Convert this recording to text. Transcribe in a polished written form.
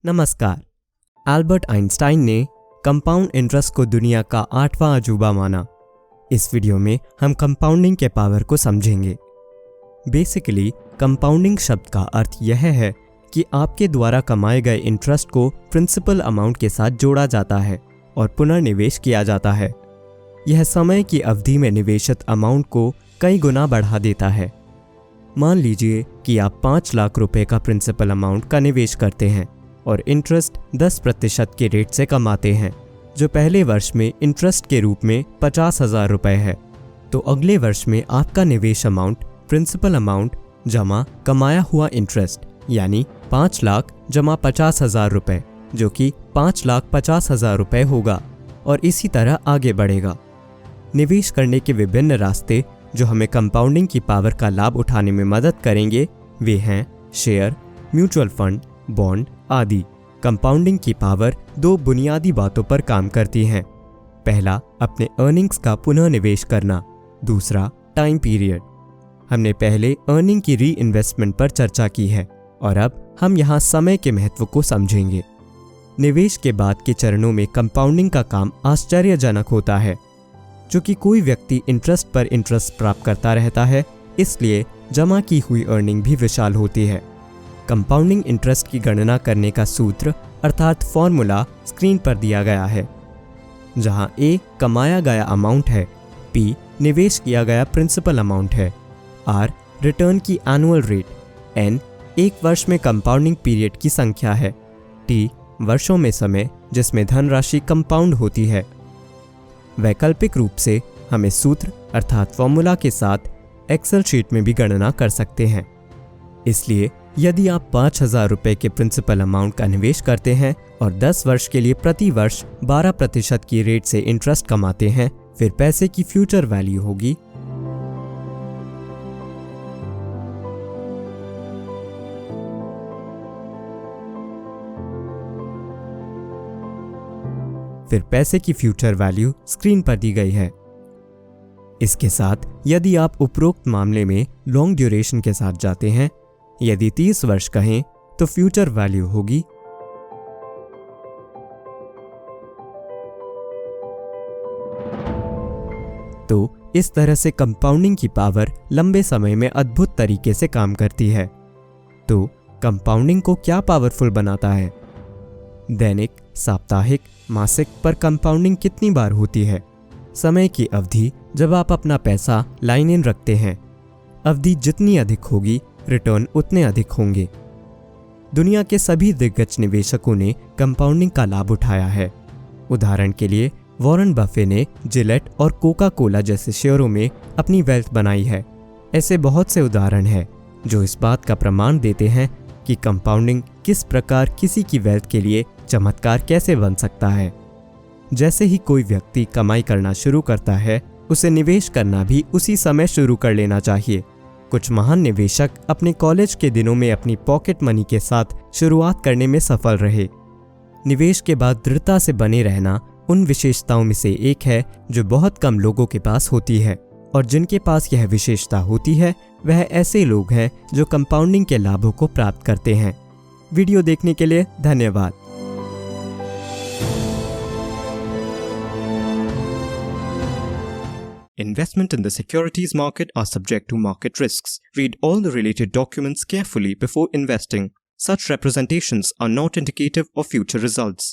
नमस्कार। Albert Einstein ने compound interest को दुनिया का 8वां अजूबा माना। इस वीडियो में हम कंपाउंडिंग के पावर को समझेंगे। बेसिकली कंपाउंडिंग शब्द का अर्थ यह है कि आपके द्वारा कमाए गए इंटरेस्ट को प्रिंसिपल अमाउंट के साथ जोड़ा जाता है और पुनर्निवेश किया जाता है। यह समय की अवधि में निवेशित अमाउंट को कई गुना बढ़ा देता है। मान लीजिए कि आप 5 लाख रुपए का प्रिंसिपल अमाउंट का निवेश करते हैं और इंटरेस्ट 10% के रेट से कमाते हैं, जो पहले वर्ष में इंटरेस्ट के रूप में 50,000 रुपए है। तो अगले वर्ष में आपका निवेश अमाउंट प्रिंसिपल अमाउंट जमा कमाया हुआ इंटरेस्ट यानी 5 लाख जमा 50,000 रुपए, जो कि 5,50,000 रुपए होगा और इसी तरह आगे बढ़ेगा। निवेश करने के विभिन्न रास्ते जो हमें कंपाउंडिंग की पावर का लाभ उठाने में मदद करेंगे वे हैं शेयर, म्यूचुअल फंड, बॉन्ड आदि। कंपाउंडिंग की पावर 2 बुनियादी बातों पर काम करती है। पहला, अपने अर्निंग्स का पुनः निवेश करना। दूसरा, टाइम पीरियड। हमने पहले अर्निंग की री इन्वेस्टमेंट पर चर्चा की है और अब हम यहाँ समय के महत्व को समझेंगे। निवेश के बाद के चरणों में कंपाउंडिंग का काम आश्चर्यजनक होता है। चूंकि कोई व्यक्ति इंटरेस्ट पर इंटरेस्ट प्राप्त करता रहता है, इसलिए जमा की हुई अर्निंग भी विशाल होती है। कंपाउंडिंग इंटरेस्ट की गणना करने का सूत्र अर्थात फॉर्मूला स्क्रीन पर दिया गया है, जहां A कमाया गया अमाउंट है, P निवेश किया गया प्रिंसिपल अमाउंट है, R रिटर्न की एनुअल रेट, N एक वर्ष में कंपाउंडिंग पीरियड की संख्या है, T वर्षों में समय जिसमें धनराशि कंपाउंड होती है। वैकल्पिक रूप से हम इस सूत्र अर्थात फॉर्मूला के साथ एक्सेल शीट में भी गणना कर सकते हैं। इसलिए यदि आप 5,000 रुपए के प्रिंसिपल अमाउंट का निवेश करते हैं और 10 वर्ष के लिए प्रति वर्ष 12% की रेट से इंटरेस्ट कमाते हैं, फिर पैसे की फ्यूचर वैल्यू होगी स्क्रीन पर दी गई है। इसके साथ यदि आप उपरोक्त मामले में लॉन्ग ड्यूरेशन के साथ जाते हैं, यदि 30 वर्ष कहें तो फ्यूचर वैल्यू होगी तो इस तरह से कंपाउंडिंग की पावर लंबे समय में अद्भुत तरीके से काम करती है। तो कंपाउंडिंग को क्या पावरफुल बनाता है? दैनिक, साप्ताहिक, मासिक पर कंपाउंडिंग कितनी बार होती है? समय की अवधि जब आप अपना पैसा लाइन इन रखते हैं, अवधि जितनी अधिक होगी रिटर्न उतने अधिक होंगे। दुनिया के सभी दिग्गज निवेशकों ने कंपाउंडिंग का लाभ उठाया है। उदाहरण के लिए वॉरेन बफे ने जिलेट और कोका कोला जैसे शेयरों में अपनी वेल्थ बनाई है। ऐसे बहुत से उदाहरण हैं जो इस बात का प्रमाण देते हैं कि कंपाउंडिंग किस प्रकार किसी की वेल्थ के लिए चमत्कार कैसे बन सकता है। जैसे ही कोई व्यक्ति कमाई करना शुरू करता है, उसे निवेश करना भी उसी समय शुरू कर लेना चाहिए। कुछ महान निवेशक अपने कॉलेज के दिनों में अपनी पॉकेट मनी के साथ शुरुआत करने में सफल रहे। निवेश के बाद दृढ़ता से बने रहना उन विशेषताओं में से एक है जो बहुत कम लोगों के पास होती है, और जिनके पास यह विशेषता होती है वह ऐसे लोग हैं जो कंपाउंडिंग के लाभों को प्राप्त करते हैं। वीडियो देखने के लिए धन्यवाद। Investment in the securities market are subject to market risks. Read all the related documents carefully before investing. Such representations are not indicative of future results.